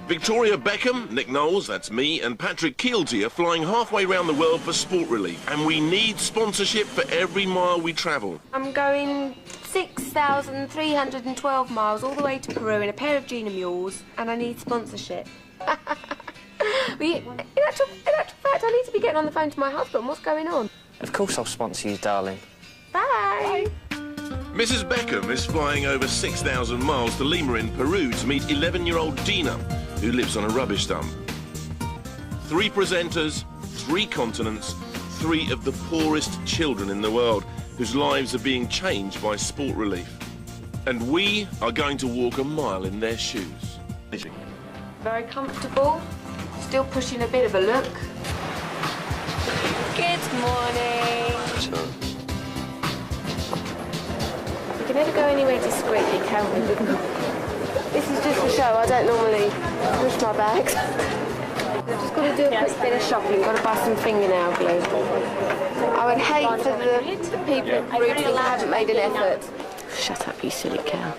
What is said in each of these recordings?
Victoria Beckham, Nick Knowles, that's me, and Patrick Keelty are flying halfway around the world for sport relief. And we need sponsorship for every mile we travel. I'm going 6,312 miles all the way to Peru in a pair of Gina mules, and I need sponsorship. In actual fact, I need to be getting on the phone to my husband. What's going on? Of course I'll sponsor you, darling. Bye. Mrs. Beckham is flying over 6,000 miles to Lima in Peru to meet 11-year-old Dinah, who lives on a rubbish dump. 3 presenters, 3 continents, 3 of the poorest children in the world, whose lives are being changed by sport relief. And we are going to walk a mile in their shoes. Very comfortable, still pushing a bit of a look. Good morning. We can never go anywhere discreetly, can we? This is just a show. I don't normally push my bags. I've just got to do a quick bit of shopping. Got to buy some fingernail glue. I would hate for the people in Peru who haven't made an effort. Shut up, you silly cow.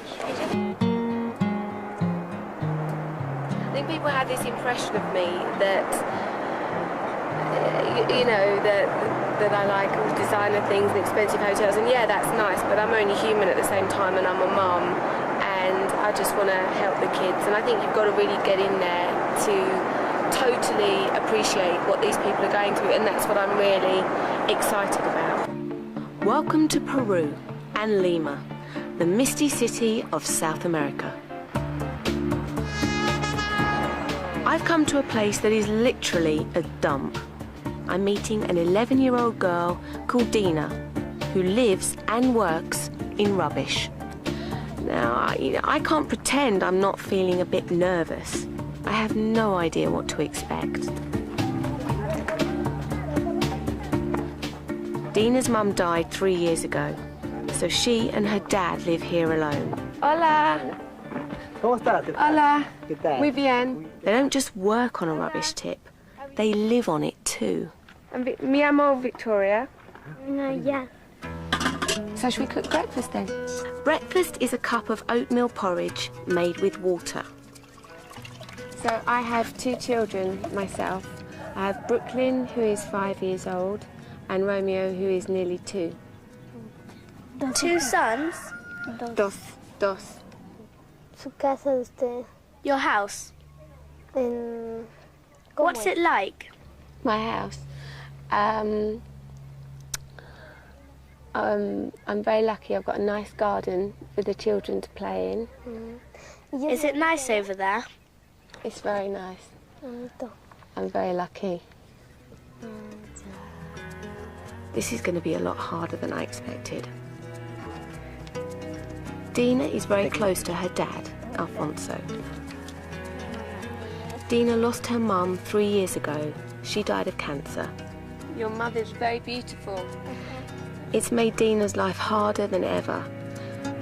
I think people had this impression of me that, you know, that I like all designer things and expensive hotels, and yeah, that's nice, but I'm only human at the same time, and I'm a mum, and I just want to help the kids, and I think you've got to really get in there to totally appreciate what these people are going through, and that's what I'm really excited about. Welcome to Peru and Lima, the misty city of South America. I've come to a place that is literally a dump. I'm meeting an 11-year-old girl called Dinah, who lives and works in rubbish. Now, I can't pretend I'm not feeling a bit nervous. I have no idea what to expect. Dinah's mum died 3 years ago, so she and her dad live here alone. Hola. ¿Cómo estás? Hola. ¿Qué tal? Muy bien. They don't just work on a rubbish tip, they live on it too. Mi amo Victoria. Yeah. So should we cook breakfast then? Breakfast is a cup of oatmeal porridge made with water. So I have 2 children myself. I have Brooklyn, who is 5 years old, and Romeo, who is nearly 2. 2 sons? Dos. Su casa de usted. Your house? What's it like? My house. I'm very lucky. I've got a nice garden for the children to play in. Is it nice over there? It's very nice. I'm very lucky. This is going to be a lot harder than I expected. Dinah is very close to her dad, Alfonso. Dinah lost her mum 3 years ago. She died of cancer. Your mother's very beautiful. It's made Dinah's life harder than ever,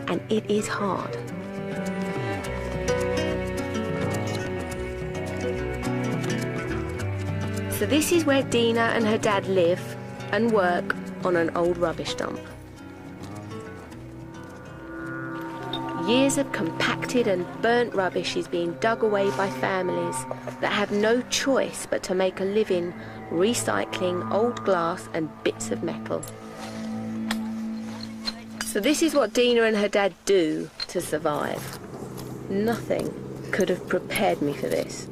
and it is hard. So this is where Dinah and her dad live and work on an old rubbish dump. Years of compacted and burnt rubbish is being dug away by families that have no choice but to make a living recycling old glass and bits of metal. So this is what Dinah and her dad do to survive. Nothing could have prepared me for this.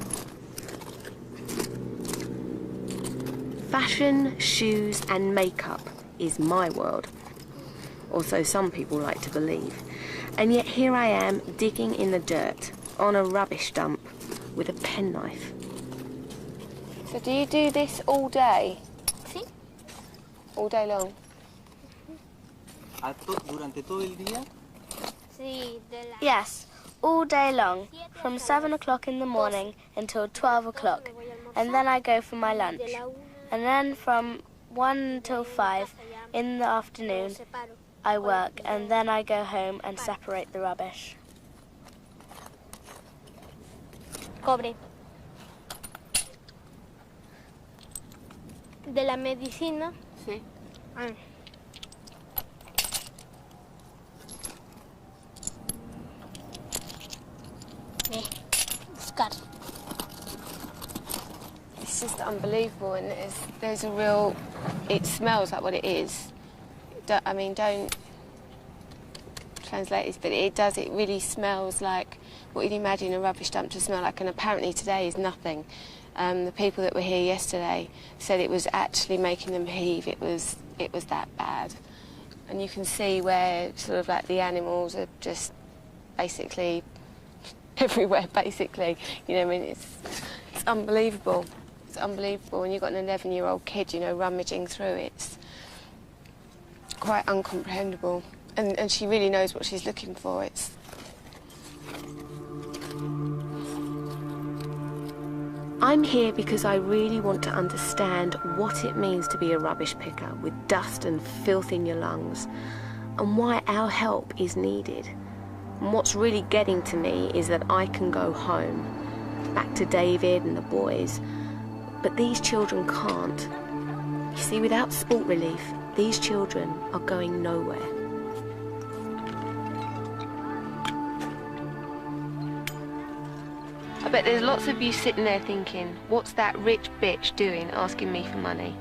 Fashion, shoes and makeup is my world. Or so some people like to believe. And yet here I am digging in the dirt on a rubbish dump with a penknife. So do you do this all day? Sí. All day long? ¿Durante todo el día? Sí, Yes, all day long, from 7 o'clock in the morning until 12 o'clock, and then I go for my lunch. And then from 1 until 5 in the afternoon, I work, and then I go home and separate the rubbish. Cobre. De la medicina. Sí. Buscar. It's just unbelievable, and there's a real... It smells like what it is. I mean, don't translate this, but it does. It really smells like what you'd imagine a rubbish dump to smell like, and apparently today is nothing. The people that were here yesterday said it was actually making them heave. It was that bad. And you can see where sort of like the animals are just basically everywhere, basically. You know, I mean, it's unbelievable. It's unbelievable. And you've got an 11-year-old kid, you know, rummaging through it. It's quite incomprehensible. And she really knows what she's looking for. I'm here because I really want to understand what it means to be a rubbish picker with dust and filth in your lungs, and why our help is needed. And what's really getting to me is that I can go home, back to David and the boys, but these children can't. You see, without sport relief, these children are going nowhere. I bet there's lots of you sitting there thinking, what's that rich bitch doing asking me for money?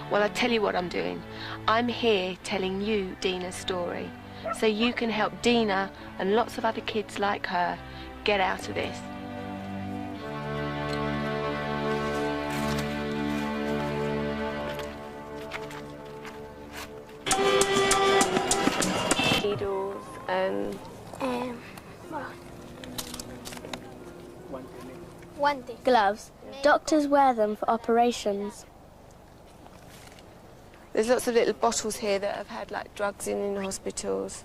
Well, I tell you what I'm doing. I'm here telling you Dinah's story, so you can help Dinah and lots of other kids like her get out of this. Needles and... Guantes. Gloves. Doctors wear them for operations. There's lots of little bottles here that have had like drugs in hospitals.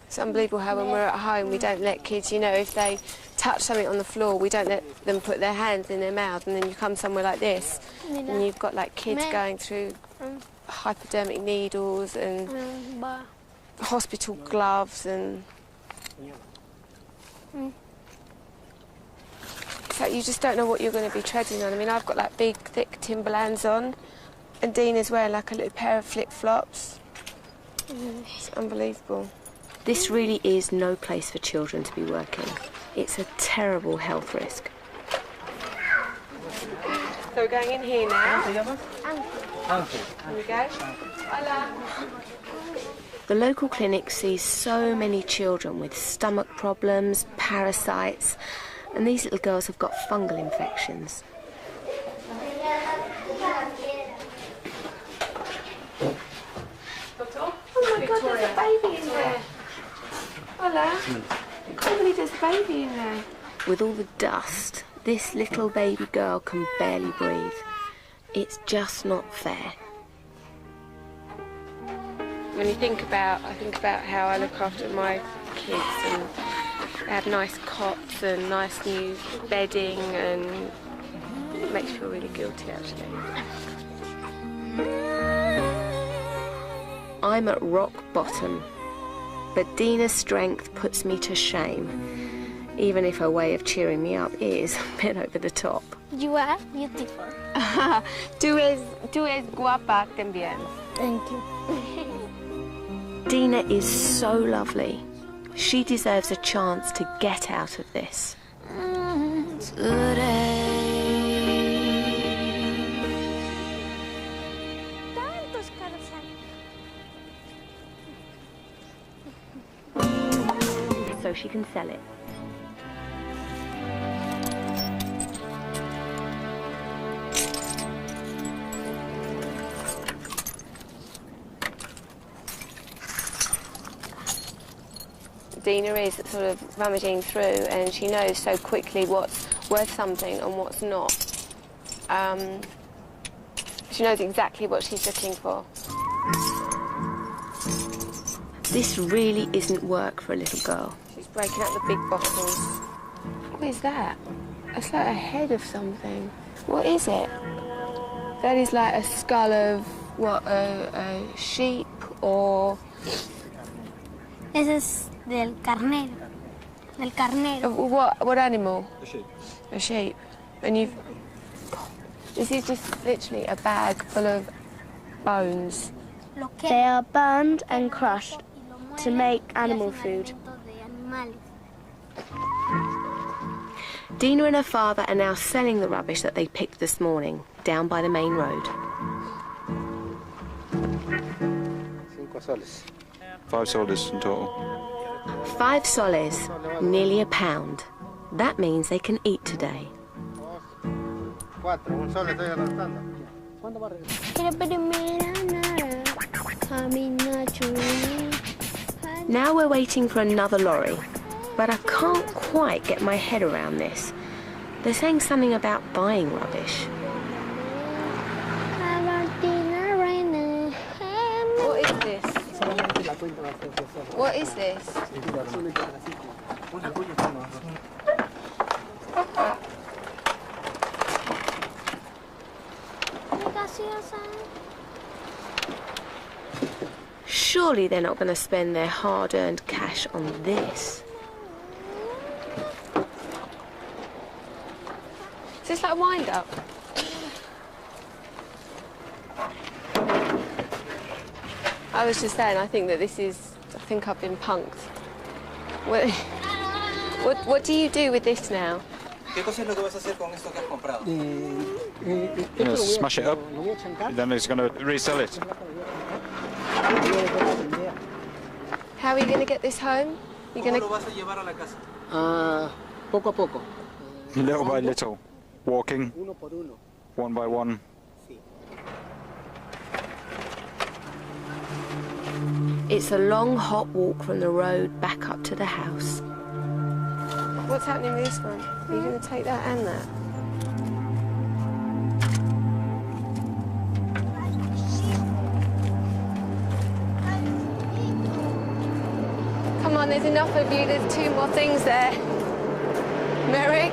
It's unbelievable how when we're at home we don't let kids, you know, if they touch something on the floor, we don't let them put their hands in their mouth, and then you come somewhere like this and you've got like kids going through hypodermic needles and hospital gloves and... So you just don't know what you're going to be treading on. I mean, I've got like big, thick Timberlands on, and Dinah's wearing like a little pair of flip-flops. It's unbelievable. This really is no place for children to be working. It's a terrible health risk. So we're going in here now. Here we go. Hola. The local clinic sees so many children with stomach problems, parasites, and these little girls have got fungal infections. Oh my God, there's a baby in there. Hola. Somebody there's a baby in there. With all the dust, this little baby girl can barely breathe. It's just not fair. When you think about, I think about how I look after my kids, and they have nice cots and nice new bedding, and it makes you feel really guilty, actually. I'm at rock bottom, but Dinah's strength puts me to shame, even if her way of cheering me up is a bit over the top. You are beautiful. Tú es guapa también. Thank you. Dinah is so lovely. She deserves a chance to get out of this. So she can sell it. Dinah is sort of rummaging through, and she knows so quickly what's worth something and what's not. She knows exactly what she's looking for. This really isn't work for a little girl. She's breaking up the big bottles. What is that? It's like a head of something. What is it? That is like a skull of, what, a sheep or... Ese es del carnero. Del carnero. What animal? A sheep. A sheep. And you've... This is just literally a bag full of bones. They are burned and crushed to make animal food. Dinah and her father are now selling the rubbish that they picked this morning, down by the main road. 5 soles. 5 soles in total. 5 soles, nearly a pound. That means they can eat today. 4, 1 sol estoy gastando. Now we're waiting for another lorry, but I can't quite get my head around this. They're saying something about buying rubbish. What is this? What is this? Surely they're not going to spend their hard-earned cash on this. Is this like a wind-up? I was just saying, I think that this is... I think I've been punked. What do you do with this now? You're gonna smash it up, then it's gonna resell it. How are you going to get this home? You're going to... Poco a poco. Little by little, walking, one by one. It's a long, hot walk from the road back up to the house. What's happening with this one? Are you going to take that and that? Come on, there's enough of you. There's 2 more things there. Merrick?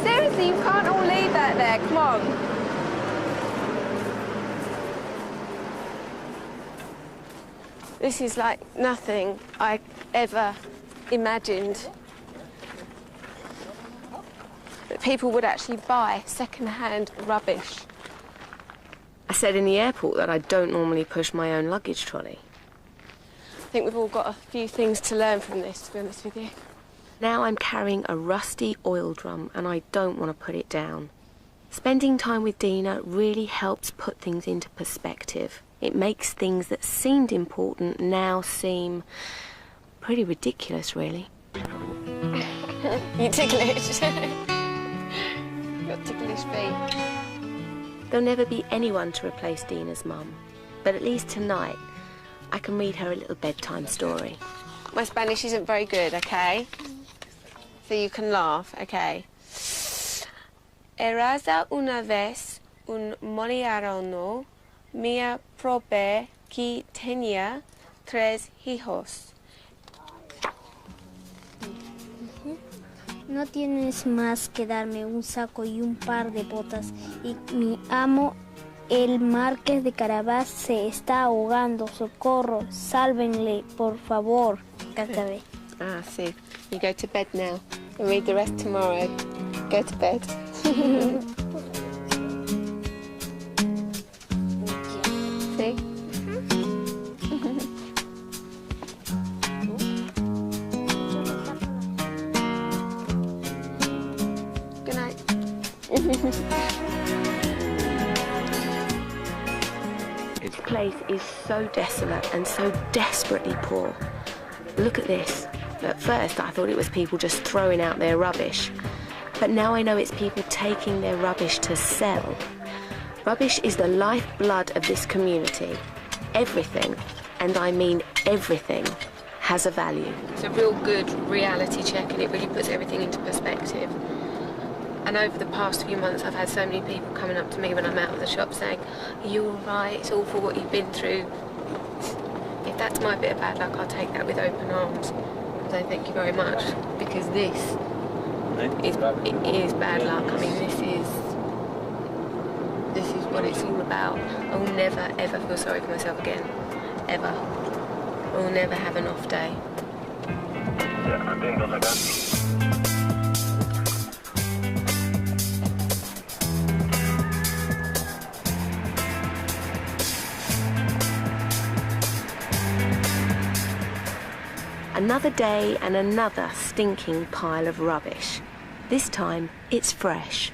Seriously, you can't all leave that there. Come on. This is like nothing I ever imagined that people would actually buy second-hand rubbish. I said in the airport that I don't normally push my own luggage trolley. I think we've all got a few things to learn from this, to be honest with you. Now I'm carrying a rusty oil drum and I don't want to put it down. Spending time with Dinah really helps put things into perspective. It makes things that seemed important now seem pretty ridiculous, really. You ticklish. Got ticklish feet. There'll never be anyone to replace Dinah's mum, but at least tonight I can read her a little bedtime story. My Spanish isn't very good, okay? So you can laugh, okay? Erasa una vez un moriarano mia probe que tenía 3 hijos. No tienes más que darme un saco y un par de botas. Y mi amo, el marqués de Carabás, se está ahogando. Socorro, sálvenle, por favor. Cántame. Ah, see. You go to bed now and read the rest tomorrow. Go to bed. See? Good night. This place is so desolate and so desperately poor. Look at this. At first I thought it was people just throwing out their rubbish. But now I know it's people taking their rubbish to sell. Rubbish is the lifeblood of this community. Everything, and I mean everything, has a value. It's a real good reality check and it really puts everything into perspective. And over the past few months I've had so many people coming up to me when I'm out of the shop saying, "Are you all right? It's awful what you've been through." If that's my bit of bad luck, I'll take that with open arms. So thank you very much, because this is bad luck. I mean, this is what it's all about. I will never ever feel sorry for myself again, ever. I will never have an off day. Another day and another stinking pile of rubbish. This time, it's fresh.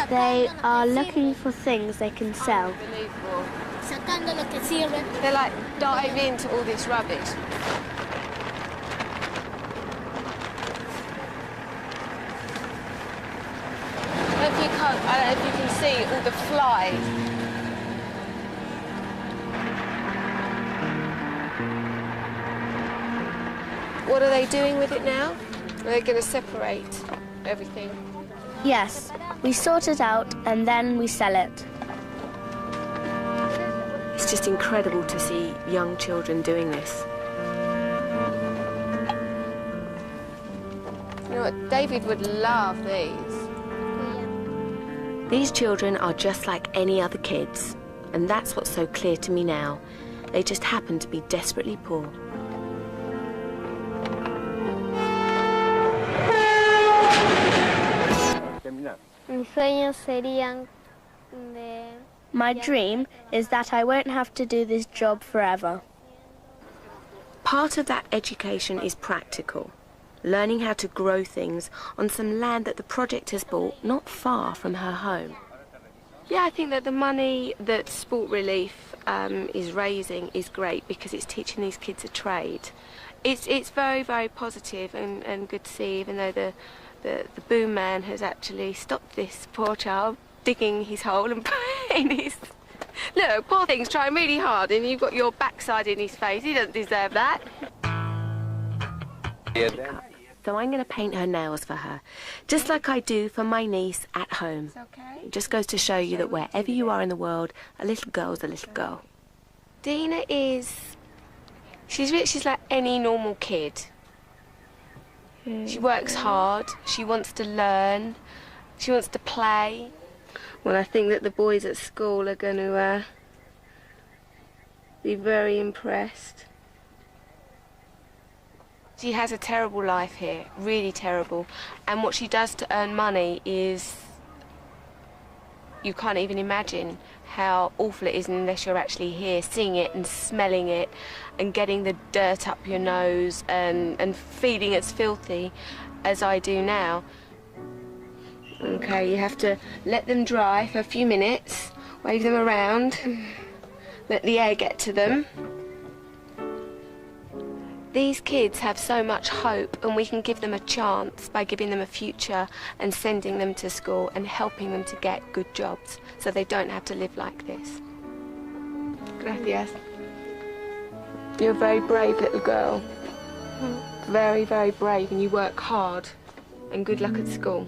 They are looking for things they can sell. They're like dive into all this rubbish. I don't know if you can see all the flies. What are they doing with it now? Are they going to separate everything? Yes, we sort it out and then we sell it. It's just incredible to see young children doing this. You know what? David would love these. These children are just like any other kids, and that's what's so clear to me now. They just happen to be desperately poor. My dream is that I won't have to do this job forever. Part of that education is practical, learning how to grow things on some land that the project has bought not far from her home. Yeah, I think that the money that Sport Relief is raising is great because it's teaching these kids a trade. It's very, very positive and good to see, even though the boom man has actually stopped this poor child digging his hole and putting his... Look, poor thing's trying really hard and you've got your backside in his face. He doesn't deserve that. So I'm going to paint her nails for her, just like I do for my niece at home. Okay. It just goes to show you that wherever you are in the world, a little girl's a little girl. Dinah is... She's like any normal kid. She works hard, she wants to learn, she wants to play. Well, I think that the boys at school are going to be very impressed. She has a terrible life here, really terrible. And what she does to earn money is... You can't even imagine how awful it is unless you're actually here, seeing it and smelling it and getting the dirt up your nose and feeling as filthy as I do now. Okay, you have to let them dry for a few minutes, wave them around, let the air get to them. These kids have so much hope, and we can give them a chance by giving them a future and sending them to school and helping them to get good jobs so they don't have to live like this. Gracias. You're a very brave little girl. Very, very brave, and you work hard. And good luck at school,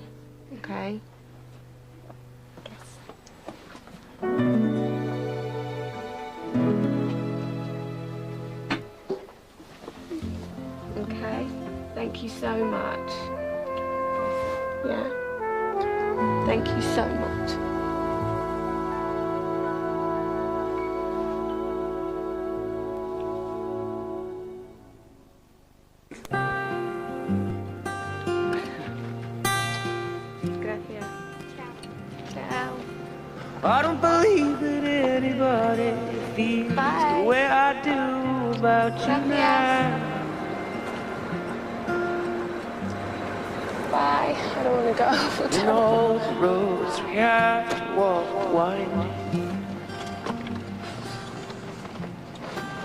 okay? Okay, thank you so much. Yeah, thank you so much. Gracias. Ciao. I don't believe that anybody feels the way I do about you now. Bye. I don't want to go. In all the roads we have to walk winding.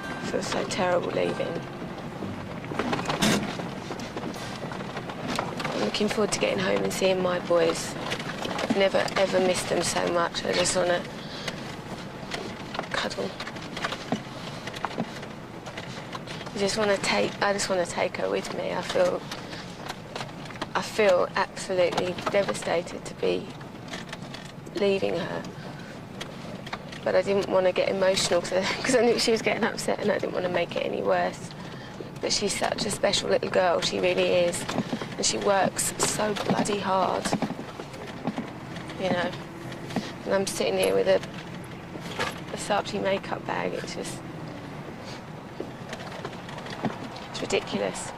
I feel so terrible leaving. I'm looking forward to getting home and seeing my boys. I've never ever missed them so much. I just want to cuddle. I just want to take her with me. I feel absolutely devastated to be leaving her. But I didn't want to get emotional because I knew she was getting upset and I didn't want to make it any worse. But she's such a special little girl, she really is. And she works so bloody hard, you know. And I'm sitting here with a Versace makeup bag. It's ridiculous.